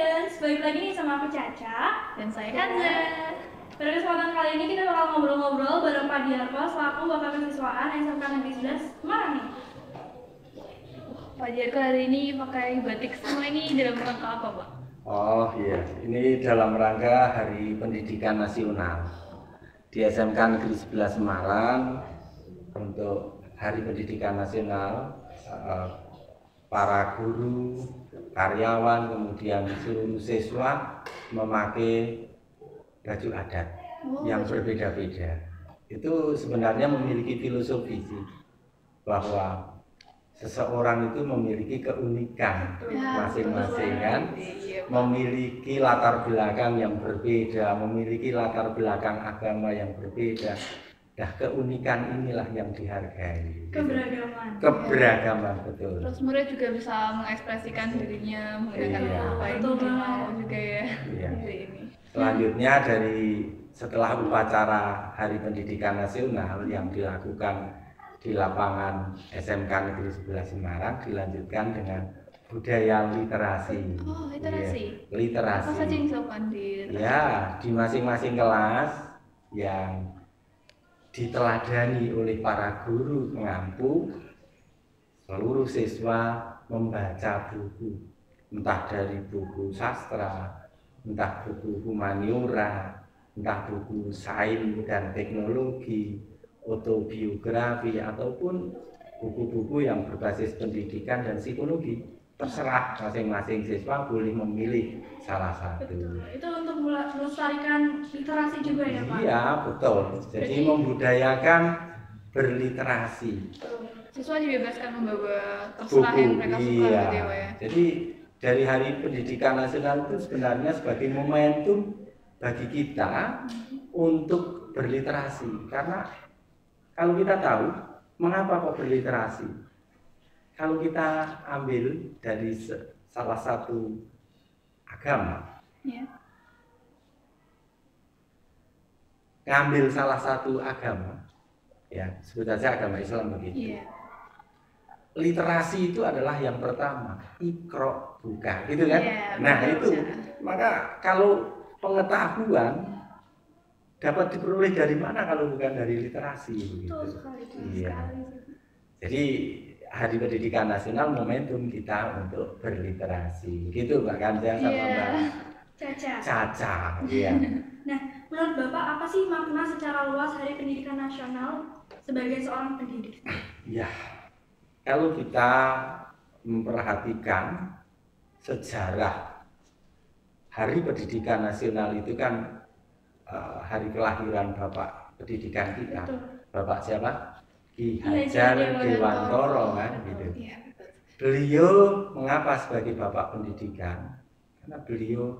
Guidance, balik lagi nih sama aku Caca Dan saya Kanza. Pada kesempatan kali ini kita bakal ngobrol-ngobrol bareng Pak Diarko selaku Bapak Kesiswaan SMK Negeri 11 Semarang nih. Pak Diarko hari ini pakai batik semua ini dalam rangka apa, Pak? Oh iya, ini dalam rangka Hari Pendidikan Nasional di SMK Negeri 11 Semarang. Untuk Hari Pendidikan Nasional, para guru, karyawan, kemudian seluruh siswa memakai baju adat yang berbeda-beda. Itu sebenarnya memiliki filosofi sih, bahwa seseorang itu memiliki keunikan masing-masing kan, memiliki latar belakang yang berbeda, memiliki latar belakang agama yang berbeda. Nah, keunikan inilah yang dihargai. Keberagaman, betul. Terus murid juga bisa mengekspresikan dirinya menggunakan apa yang mau juga ya. Hari ini. Selanjutnya setelah upacara Hari Pendidikan Nasional yang dilakukan di lapangan SMK Negeri 11 Semarang, dilanjutkan dengan budaya literasi. Oh, literasi. Ya, literasi. Apa saja yang dilakukan di literasi? Ya, di masing-masing kelas yang diteladani oleh para guru pengampu, seluruh siswa membaca buku, entah dari buku sastra, entah buku humaniora, entah buku sains dan teknologi, autobiografi, ataupun buku-buku yang berbasis pendidikan dan psikologi. Terserah masing-masing siswa boleh memilih salah satu. Betul. Itu untuk melestarikan literasi juga ya Pak? Iya, betul. Jadi membudayakan berliterasi. Siswa dibebaskan membawa terserah yang mereka suka gitu ya. Jadi dari Hari Pendidikan Nasional itu sebenarnya sebagai momentum bagi kita untuk berliterasi. Karena kalau kita tahu mengapa kok berliterasi, kalau kita ambil dari salah satu agama, ngambil salah satu agama, ya sebut saja agama Islam begitu. Literasi itu adalah yang pertama, Iqra, buka, gitu kan? Nah itu, maka kalau pengetahuan dapat diperoleh dari mana kalau bukan dari literasi? Gitu. Iya. Jadi Hari Pendidikan Nasional momentum kita untuk berliterasi, gitu Mbak Kanza sama Mbak Caca. Iya. Nah, menurut Bapak apa sih makna secara luas Hari Pendidikan Nasional sebagai seorang pendidik? Ya, kalau kita memperhatikan sejarah Hari Pendidikan Nasional itu kan hari kelahiran Bapak Pendidikan kita. Bapak siapa? Ki Hajar Dewantoro kan gitu. Beliau mengapa sebagai Bapak Pendidikan? Karena beliau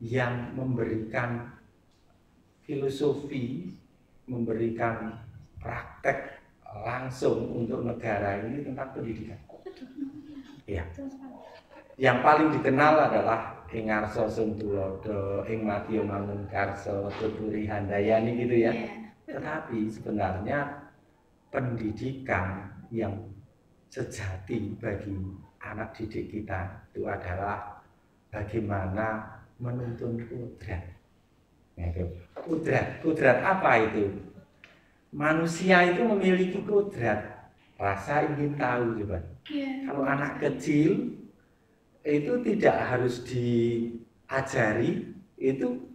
yang memberikan filosofi, memberikan praktek langsung untuk negara ini tentang pendidikan. Ya. Yang paling dikenal adalah Ing Arso Suntulodo, Ing Matio Mangunkarso, Tuturi Handayani gitu ya. Tetapi sebenarnya pendidikan yang sejati bagi anak didik kita itu adalah bagaimana menuntun kudrat. Kudrat apa itu? Manusia itu memiliki kudrat rasa ingin tahu, coba. Kalau anak kecil itu tidak harus diajari, itu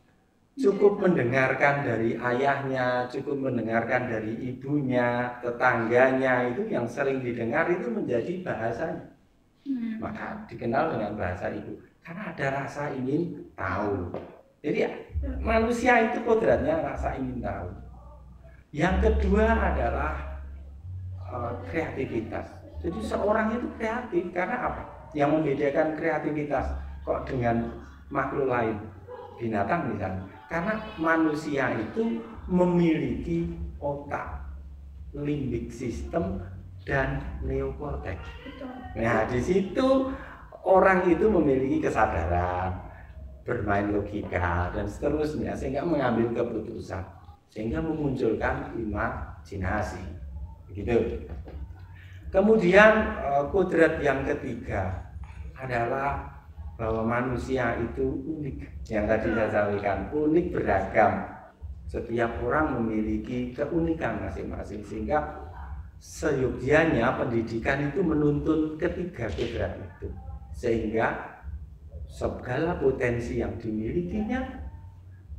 cukup mendengarkan dari ayahnya, cukup mendengarkan dari ibunya, tetangganya, itu yang sering didengar itu menjadi bahasanya. Maka dikenal dengan bahasa ibu, karena ada rasa ingin tahu. Jadi manusia itu kodratnya rasa ingin tahu. Yang kedua adalah kreativitas. Jadi seorang itu kreatif karena apa? Yang membedakan kreativitas kok dengan makhluk lain, binatang misalnya. Karena manusia itu memiliki otak, limbik sistem, dan neokortex. Nah, di situ orang itu memiliki kesadaran, bermain logika, dan seterusnya, sehingga mengambil keputusan, sehingga memunculkan imajinasi. Begitu. Kemudian kodrat yang ketiga adalah bahwa manusia itu unik. Yang tadi saya sampaikan, unik beragam. Setiap orang memiliki keunikan masing-masing, sehingga seyogyanya pendidikan itu menuntun ketiga kodrat itu, sehingga segala potensi yang dimilikinya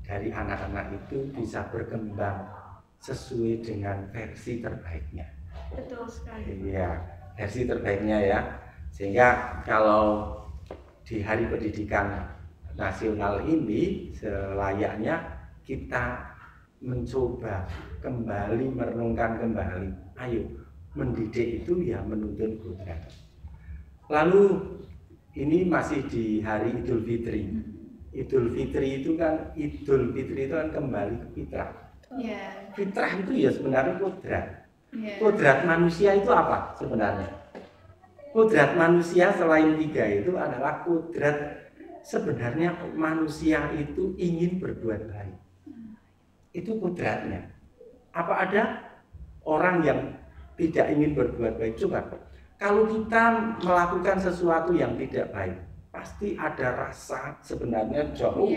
dari anak-anak itu bisa berkembang sesuai dengan versi terbaiknya. Betul sekali. Iya, versi terbaiknya ya. Sehingga kalau di Hari Pendidikan Nasional ini selayaknya kita mencoba kembali, merenungkan kembali. Ayo, mendidik itu ya menuntun kodrat. Lalu ini masih di hari Idul Fitri. Idul Fitri itu kan kembali ke fitrah. Fitrah itu ya sebenarnya kodrat. Kodrat manusia itu apa sebenarnya? Kodrat manusia selain 3 itu adalah kodrat sebenarnya manusia itu ingin berbuat baik. Itu kodratnya. Apa ada orang yang tidak ingin berbuat baik? Coba, kalau kita melakukan sesuatu yang tidak baik, pasti ada rasa sebenarnya jauh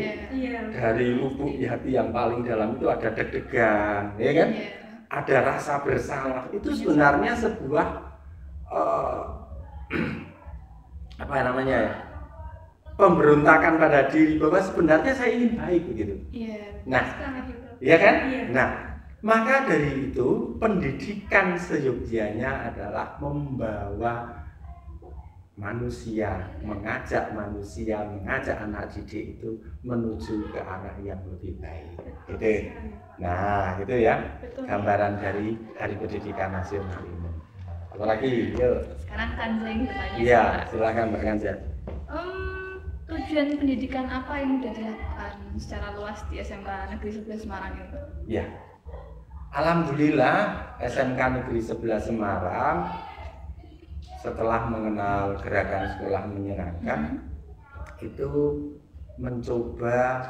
dari lubuk hati yang paling dalam itu ada deg-degan, ya kan? Ada rasa bersalah. Itu sebenarnya sebuah apa namanya ya? Pemberontakan pada diri bahwa sebenarnya saya ingin baik begitu. Nah, ya kan? Nah, maka dari itu pendidikan seyogyanya adalah membawa manusia, mengajak anak didik itu menuju ke arah yang lebih baik. Gitu. Nah, itu ya gambaran dari Hari Pendidikan Nasional ini. Apalagi, yuk. Sekarang Kanzeng bertanya. Iya, silakan Mbak Kanza. Tujuan pendidikan apa yang sudah dilakukan secara luas di SMK Negeri 11 Semarang itu? Ya, alhamdulillah SMK Negeri 11 Semarang setelah mengenal gerakan sekolah menyenangkan itu mencoba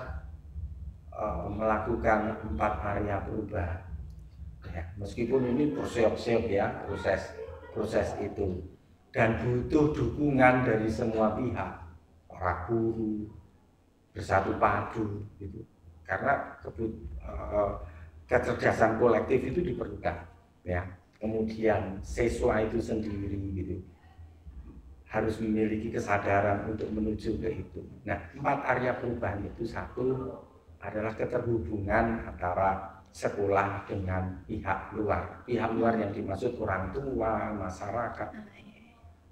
melakukan 4 area perubahan. Ya, meskipun ini proses ya, proses itu, dan butuh dukungan dari semua pihak, para guru bersatu padu gitu, karena kecerdasan kolektif itu diperlukan ya. Kemudian siswa itu sendiri gitu harus memiliki kesadaran untuk menuju ke itu. Nah, 4 area perubahan itu, satu adalah keterhubungan antara sekolah dengan pihak luar yang dimaksud orang tua, masyarakat.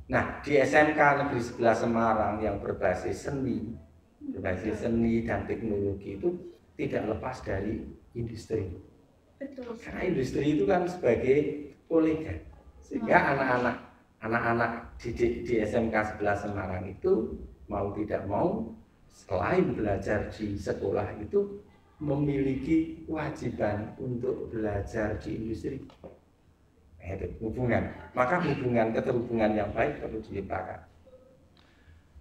Nah, di SMK Negeri 11 Semarang yang berbasis seni dan teknologi itu tidak lepas dari industri. Betul. Karena industri itu kan sebagai kolega, sehingga anak-anak didik di SMK 11 Semarang itu mau tidak mau selain belajar di sekolah itu memiliki kewajiban untuk belajar di industri. Itu hubungan. Maka keterhubungan yang baik perlu diciptakan.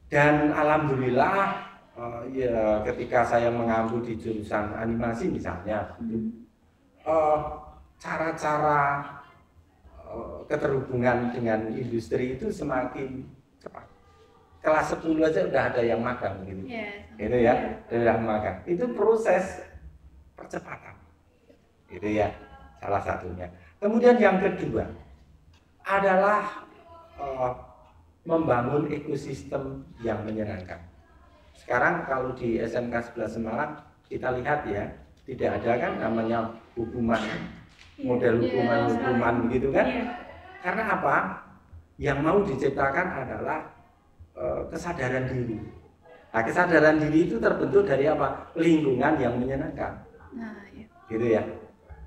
Dan alhamdulillah ya, ketika saya mengambil di jurusan animasi misalnya, cara-cara keterhubungan dengan industri itu semakin cepat. Kelas 10 aja udah ada yang magang gitu. Itu ya, udah magang. Itu proses percepatan. Itu ya, salah satunya. Kemudian yang kedua adalah membangun ekosistem yang menyenangkan. Sekarang kalau di SMK 11 Semarang kita lihat ya, tidak ada kan namanya hukuman, model hukuman gitu kan? Karena apa? Yang mau diciptakan adalah kesadaran diri. Nah, kesadaran diri itu terbentuk dari apa? Lingkungan yang menyenangkan. Gitu ya.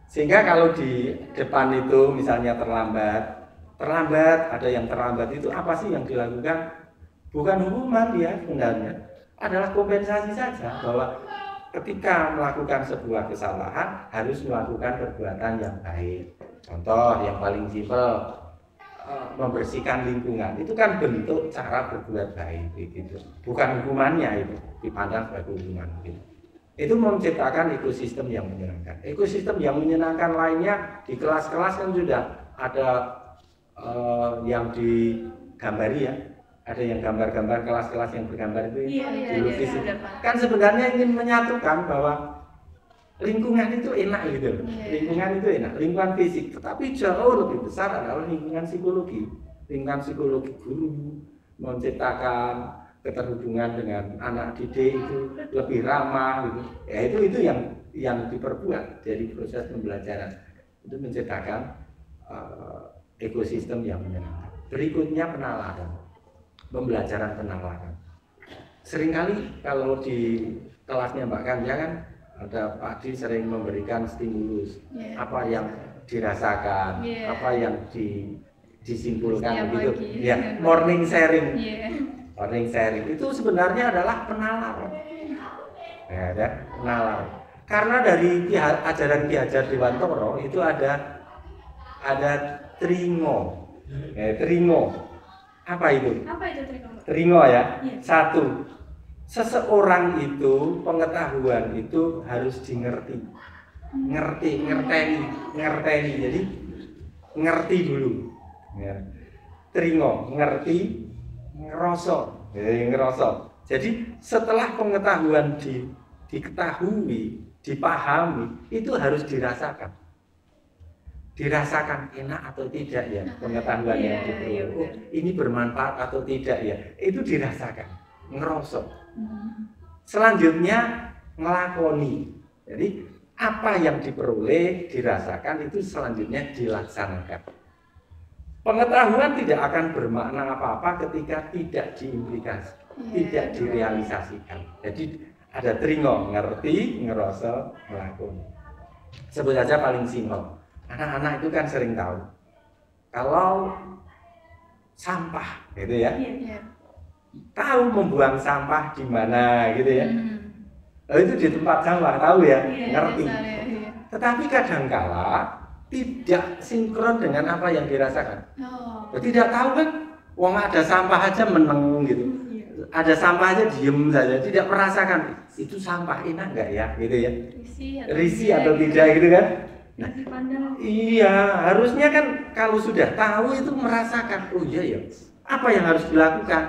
Sehingga kalau di depan itu misalnya terlambat, ada yang terlambat itu apa sih yang dilakukan? Bukan hukuman ya sebenarnya, adalah kompensasi saja, bahwa ketika melakukan sebuah kesalahan harus melakukan perbuatan yang baik. Contoh yang paling simpel, membersihkan lingkungan itu kan bentuk cara berbuat baik gitu. Bukan hukumannya, itu dipandang sebagai hukuman gitu. Itu menciptakan ekosistem yang menyenangkan. Ekosistem yang menyenangkan lainnya di kelas-kelas kan sudah ada yang digambari ya. ada yang gambar-gambar kelas-kelas yang bergambar itu dilukis itu. Ada, Pak. Kan sebenarnya ingin menyatukan bahwa lingkungan itu enak gitu. Lingkungan itu enak, lingkungan fisik, tetapi jauh lebih besar adalah lingkungan psikologi. Lingkungan psikologi guru menciptakan keterhubungan dengan anak didik itu lebih ramah gitu. Ya itu yang diperbuat dari proses pembelajaran itu menciptakan ekosistem yang menyenangkan. Berikutnya penalaran, pembelajaran penalaran. Seringkali kalau di kelasnya Mbak Kanja kan ada Pak Di sering memberikan stimulus, apa yang dirasakan, apa yang disimpulkan gitu. Ya, morning sharing. Morning sharing itu sebenarnya adalah penalaran. Ya, ada penalaran. Karena dari ajaran Ki Hajar Dewantoro itu ada tringo. Tringo. Apa itu? Apa itu tringo? Tringo ya. Satu, seseorang itu pengetahuan itu harus dimengerti. Ngerteni. Jadi ngerti dulu. Ya. Tringo, ngerti, ngerosok. Jadi setelah pengetahuan diketahui, dipahami, itu harus dirasakan. Dirasakan enak atau tidak ya pengetahuan yang diperoleh. Ini bermanfaat atau tidak ya, itu dirasakan, ngerosok. Selanjutnya ngelakoni. Jadi apa yang diperoleh, dirasakan, itu selanjutnya dilaksanakan. Pengetahuan tidak akan bermakna apa-apa ketika tidak diimplikasi, tidak direalisasikan. Jadi ada tringo, ngerti, ngerosok, ngelakoni. Sebut saja paling simpel. Anak-anak itu kan sering tahu kalau sampah gitu ya, tahu membuang sampah di mana gitu ya. Itu di tempat sampah tahu ya, ngerti. Tetapi kadangkala tidak sinkron dengan apa yang dirasakan. Tidak tahu kan, wong ada sampah aja meneng gitu, ada sampah aja diem saja, tidak merasakan itu sampah enak nggak ya gitu ya, risih atau tidak gitu kan. Nah, iya, harusnya kan kalau sudah tahu itu merasakan, oh iya ya, apa yang harus dilakukan?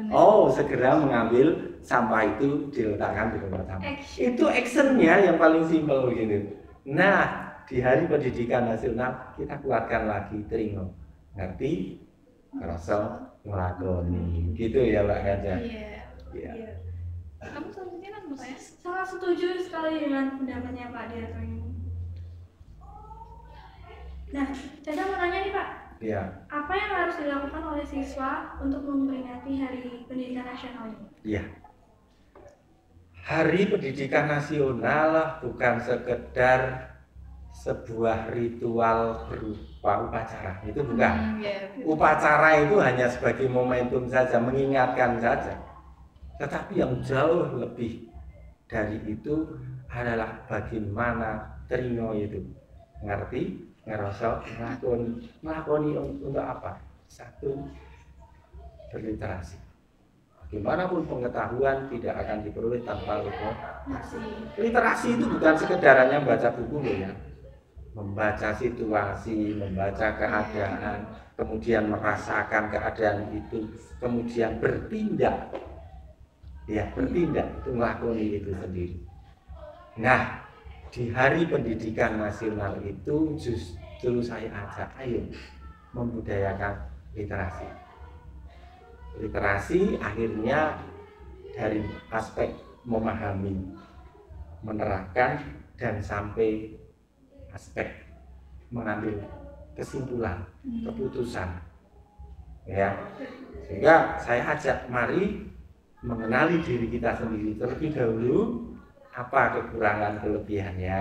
Oh, segera mengambil sampah itu diletakkan di tempat sampah. Itu actionnya yang paling simpel begitu. Nah, di Hari Pendidikan Nasional kita kuatkan lagi tringo, ngerti, ngerosok, ngelakoni, gitu ya Mbak Kanja. Iya. Kamu selanjutnya kan mau saya? Sangat setuju sekali dengan pendapatnya Pak Diarto ini. Nah, saya mau nanya nih Pak. Iya. Apa yang harus dilakukan oleh siswa untuk memperingati Hari Pendidikan Nasional ini? Iya. Hari Pendidikan Nasional bukan sekedar sebuah ritual berupa upacara, itu bukan. Upacara itu hanya sebagai momentum saja, mengingatkan saja. Tetapi yang jauh lebih dari itu adalah bagaimana tringo itu ngerti, ngerosok, melakoni untuk apa? Satu, berliterasi. Bagaimanapun pengetahuan tidak akan diperoleh tanpa literasi. Literasi itu bukan sekedar hanya membaca buku loh ya, membaca situasi, membaca keadaan, kemudian merasakan keadaan itu, kemudian bertindak. Ya, bertindak itu melakoni itu sendiri. Nah, di Hari Pendidikan Nasional itu justru saya ajak, ayo membudayakan literasi. Literasi akhirnya dari aspek memahami, menerapkan, dan sampai aspek mengambil kesimpulan, keputusan. Ya, sehingga saya ajak, mari mengenali diri kita sendiri terlebih dahulu, apa kekurangan kelebihannya,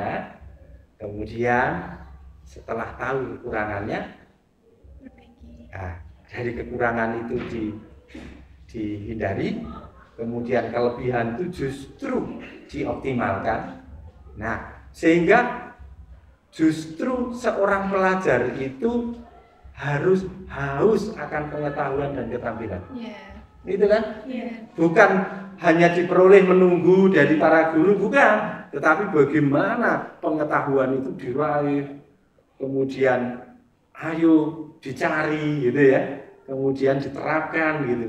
kemudian setelah tahu kekurangannya, nah, dari kekurangan itu dihindari, kemudian kelebihan itu justru dioptimalkan. Nah, sehingga justru seorang pelajar itu harus haus akan pengetahuan dan keterampilan. Itu kan? Bukan hanya diperoleh menunggu dari para guru, bukan, tetapi bagaimana pengetahuan itu diraih, kemudian ayo dicari gitu ya, kemudian diterapkan gitu.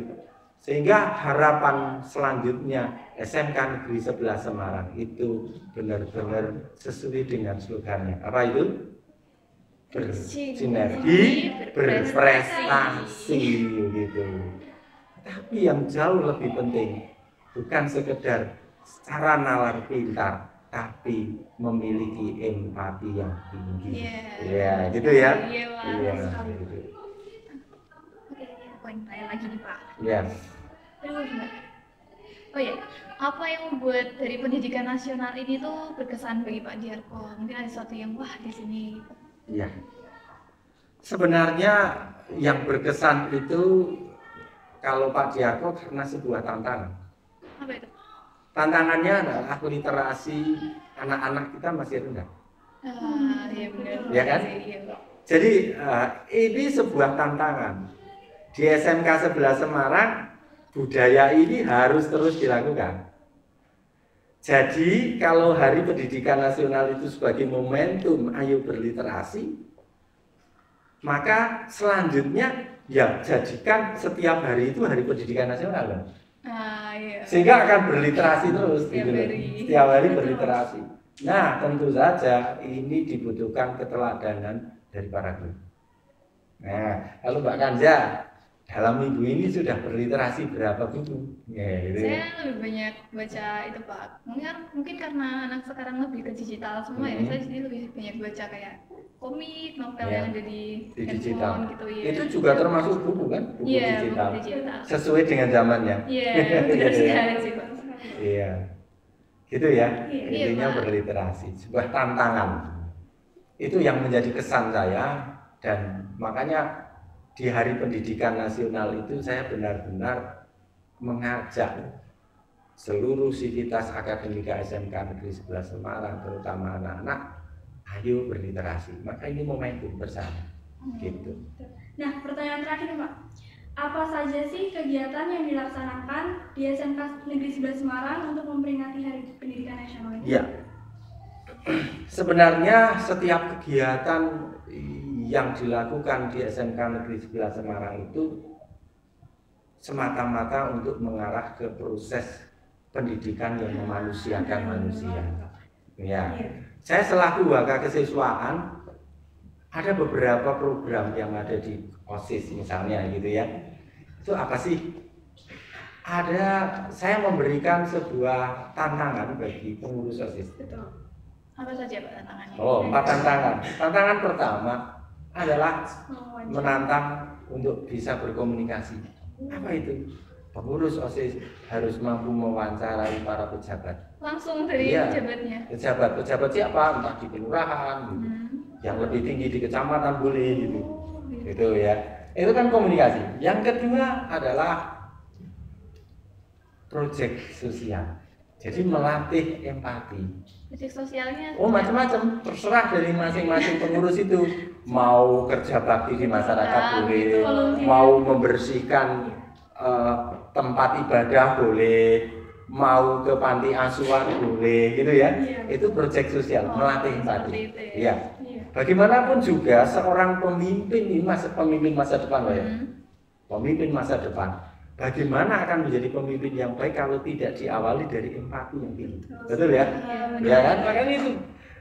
Sehingga harapan selanjutnya SMK Negeri 11 Semarang itu benar-benar sesuai dengan slogannya. Apa itu? Bersinergi, berprestasi gitu. Tapi yang jauh lebih penting bukan sekedar secara nalar pintar, tapi memiliki empati yang tinggi. Ya, gitu ya. Iya, gitu. Oke, poin saya lagi nih Pak. Ya. Oh ya, apa yang membuat dari pendidikan nasional ini tuh berkesan bagi Pak Diarko? Mungkin ada sesuatu yang wah di sini. Iya. Sebenarnya yang berkesan itu kalau Pak Diarko karena sebuah tantangan. Apa itu? Tantangannya adalah literasi anak-anak kita masih rendah. Iya benar. Ya kan? Iya, Pak. Jadi ini sebuah tantangan. Di SMK 11 Semarang budaya ini harus terus dilakukan. Jadi kalau Hari Pendidikan Nasional itu sebagai momentum ayo berliterasi, maka selanjutnya ya jadikan setiap hari itu Hari Pendidikan Nasional. Iya. Sehingga akan berliterasi terus Setiap gitu. hari. Setiap hari berliterasi. Nah, tentu saja ini dibutuhkan keteladanan dari para guru. Nah, kalau Mbak Kanja dalam minggu ini sudah berliterasi berapa buku? Ya, gitu. Saya lebih banyak baca itu Pak. Mungkin karena anak sekarang lebih ke digital semua ya. Saya jadi lebih banyak baca kayak komik, novel yang ada di digital handphone gitu ya. Itu juga termasuk buku kan? Buku digital. Buku digital. Sesuai dengan zamannya. Iya, benar sekali sih Pak. Iya. Gitu ya. Iya, Intinya Pak. berliterasi, sebuah tantangan. Itu yang menjadi kesan saya dan makanya di Hari Pendidikan Nasional itu saya benar-benar mengajak seluruh sivitas akademika SMK Negeri 11 Semarang, terutama anak-anak, ayo berliterasi. Maka ini momentum bersama, gitu. Nah, pertanyaan terakhir Pak, apa saja sih kegiatan yang dilaksanakan di SMK Negeri 11 Semarang untuk memperingati Hari Pendidikan Nasional ini? Ya, sebenarnya setiap kegiatan yang dilakukan di SMK Negeri 11 Semarang itu semata-mata untuk mengarah ke proses pendidikan yang memanusiakan manusia. Ya, saya selaku wakil kesiswaan ada beberapa program yang ada di OSIS misalnya gitu ya. Itu apa sih? Saya memberikan sebuah tantangan bagi pengurus OSIS. Betul. Apa saja Pak tantangannya? 4 tantangan. Tantangan pertama adalah menantang untuk bisa berkomunikasi. Apa itu? Pengurus OSIS harus mampu mewawancarai para pejabat. Langsung dari pejabatnya? Pejabat siapa? Entah di kelurahan, gitu. Yang lebih tinggi di kecamatan boleh gitu. Gitu ya. Itu kan komunikasi. Yang kedua adalah proyek sosial. Jadi melatih empati. Proyek sosialnya? Macam-macam, terserah dari masing-masing pengurus itu. Mau kerja bakti di masyarakat boleh, mau membersihkan tempat ibadah boleh, mau ke panti asuhan boleh, gitu ya. Itu proyek sosial, melatih empati. Iya. Bagaimanapun juga seorang pemimpin ini pemimpin masa depan, ya. Pemimpin masa depan. Bagaimana akan menjadi pemimpin yang baik kalau tidak diawali dari empati yang tinggi? Betul ya? Ya kan? Makanya itu.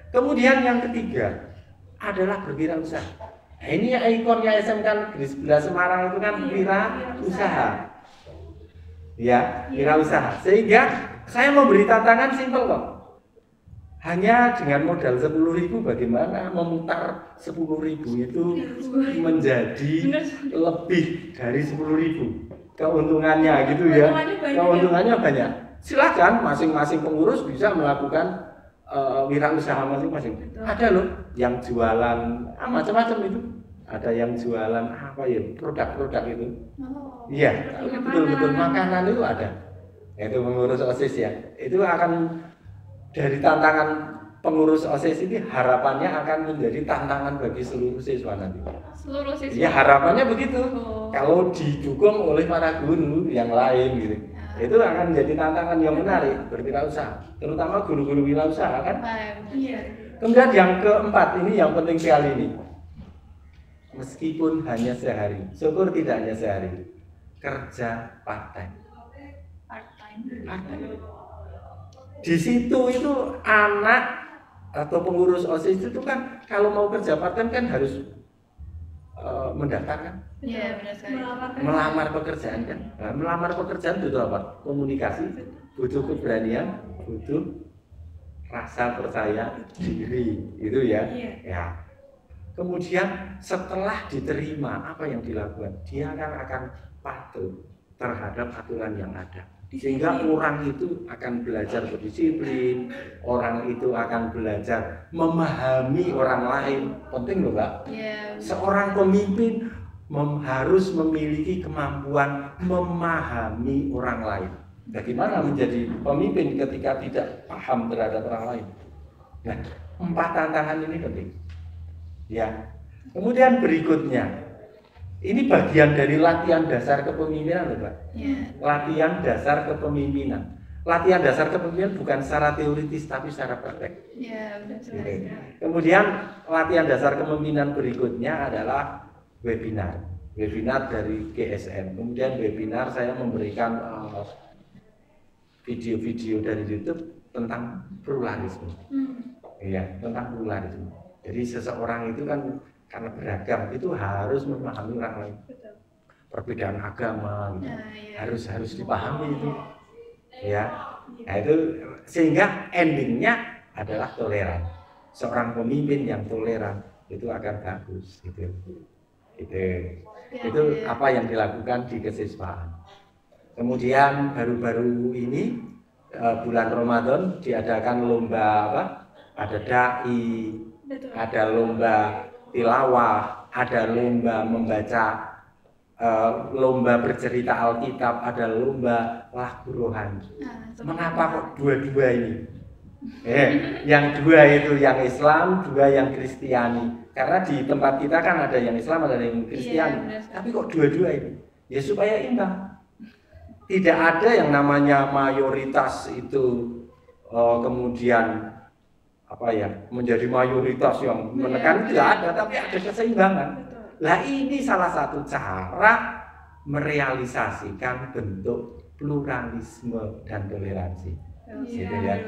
Kemudian yang ketiga adalah berwirausaha. Nah, ini ikonnya SMK Negeri 11 Semarang itu kan wirausaha. Ya, wirausaha. Sehingga saya memberi tantangan simpel kok. Hanya dengan modal 10.000 bagaimana memutar 10.000 itu menjadi lebih dari 10.000. Keuntungannya gitu ya. Keuntungannya banyak. Silakan masing-masing pengurus bisa melakukan wirausaha masing-masing. Ada loh yang jualan macam-macam itu. Ada yang jualan apa ya? Produk-produk itu. Iya, betul-betul makanan itu ada. Itu pengurus OSIS ya. Itu akan dari tantangan pengurus OSIS ini harapannya akan menjadi tantangan bagi seluruh siswa nanti. Seluruh siswa? Ya harapannya begitu. Kalau didukung oleh para guru yang lain gitu. Itu akan menjadi tantangan yang menarik berwirausaha. Terutama guru-guru wirausaha kan. Kemudian yang keempat ini yang penting sekali ini. Meskipun hanya sehari, syukur tidak hanya sehari. kerja part-time. Part-time. Di situ itu anak atau pengurus OSIS itu kan kalau mau kerja part-time kan harus mendaftar kan? Iya, benar sekali. Melamar pekerjaan kan? Nah, melamar pekerjaan butuh apa? Komunikasi, butuh keberanian, butuh rasa percaya diri, itu ya. Ya. Kemudian setelah diterima apa yang dilakukan? Dia akan patuh terhadap aturan yang ada. Sehingga orang itu akan belajar berdisiplin, orang itu akan belajar memahami orang lain. Penting loh Mbak. Seorang pemimpin harus memiliki kemampuan memahami orang lain. Bagaimana menjadi pemimpin ketika tidak paham terhadap orang lain? Nah, 4 tantangan ini penting. Ya. Kemudian berikutnya, ini bagian dari latihan dasar kepemimpinan loh Pak. Latihan dasar kepemimpinan. Latihan dasar kepemimpinan bukan secara teoritis tapi secara praktek. Kemudian latihan dasar kepemimpinan berikutnya adalah webinar. Webinar dari GSM. Kemudian webinar saya memberikan video-video dari YouTube tentang pluralisme. Iya, tentang pluralisme. Jadi seseorang itu kan karena beragam itu harus memahami orang lain. Perbedaan agama gitu. Harus dipahami itu. Ya. Nah, itu sehingga endingnya adalah toleran. Seorang pemimpin yang toleran itu akan bagus gitu. Itu apa yang dilakukan di kesiswaan. Kemudian baru-baru ini bulan Ramadan diadakan lomba apa? Ada dai, ada lomba tilawah, ada lomba membaca, lomba bercerita Alkitab, ada lomba lagu rohani. Mengapa kok dua-dua ini? Yang 2 itu yang Islam, 2 yang Kristiani. Karena di tempat kita kan ada yang Islam, ada yang Kristiani. Tapi kok dua-dua ini? Ya supaya imbang. Tidak ada yang namanya mayoritas itu kemudian apa ya menjadi mayoritas yang menekan, tidak ada, tapi ada keseimbangan. Nah ini salah satu cara merealisasikan bentuk pluralisme dan toleransi. Gitu ya.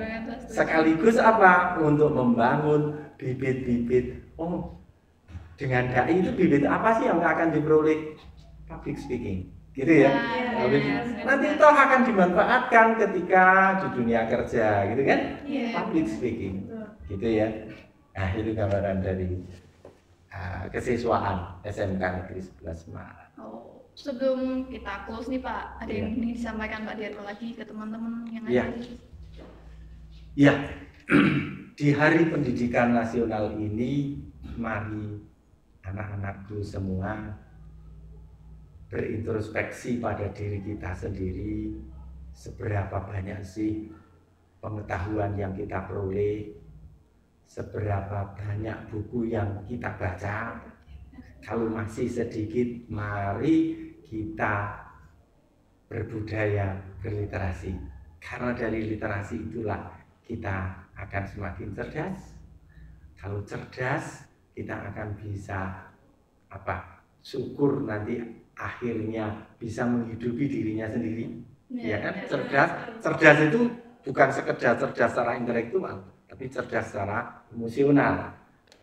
Sekaligus apa? Untuk membangun bibit-bibit. Oh, dengan dai itu bibit apa sih yang akan diperoleh? Public speaking. Gitu ya. Nanti toh akan dimanfaatkan ketika di dunia kerja, gitu kan? Public speaking. Gitu ya. Nah, itu gambaran dari kesiswaan SMK Negeri 11 Semarang. Sebelum kita close nih Pak, ada yang ingin disampaikan Pak Diarko lagi ke teman-teman yang ada? Ya, di Hari Pendidikan Nasional ini, mari anak-anakku semua berintrospeksi pada diri kita sendiri. Seberapa banyak sih pengetahuan yang kita peroleh, seberapa banyak buku yang kita baca. Kalau masih sedikit, mari kita berbudaya, berliterasi. Karena dari literasi itulah kita akan semakin cerdas. Kalau cerdas, kita akan bisa syukur nanti akhirnya bisa menghidupi dirinya sendiri. Ya kan? Cerdas itu bukan sekedar cerdas secara intelektual, tapi cerdas secara emosional.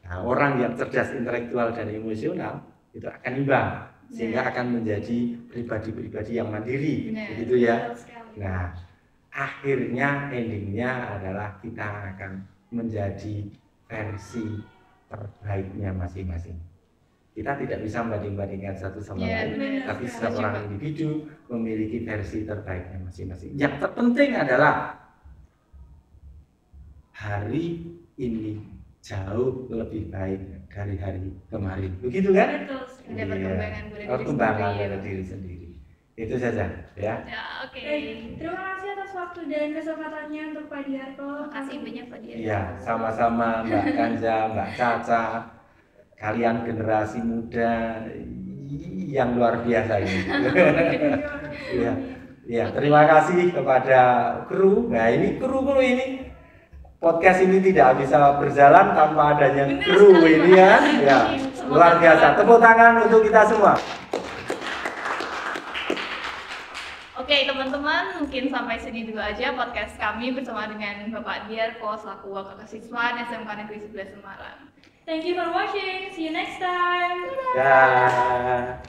Nah, orang yang cerdas intelektual dan emosional itu akan imbang, sehingga akan menjadi pribadi-pribadi yang mandiri, begitu ya. Nah, akhirnya endingnya adalah kita akan menjadi versi terbaiknya masing-masing. Kita tidak bisa membanding-bandingkan satu sama lain, tapi setiap orang individu memiliki versi terbaiknya masing-masing. Yang terpenting adalah hari ini jauh lebih baik dari hari kemarin, begitu kan? Ada perkembangan dari diri sendiri. Itu saja, ya. Oke. Terima kasih atas waktu dan kesempatannya untuk Pak Diarko. Makasih banyak Pak Diarko. Ya, sama-sama Mbak Kanja, Mbak Caca. Kalian generasi muda yang luar biasa ini. Ya, terima kasih kepada kru. Nah, ini kru ini. Podcast ini tidak bisa berjalan tanpa adanya kru ini ya. Ya, luar biasa. Tepuk tangan untuk kita semua. Oke teman-teman, mungkin sampai sini dulu aja podcast kami bersama dengan Bapak Diarko selaku Wakil Kasiswan SMK Negeri 11 Semarang. Thank you for watching. See you next time. Dah.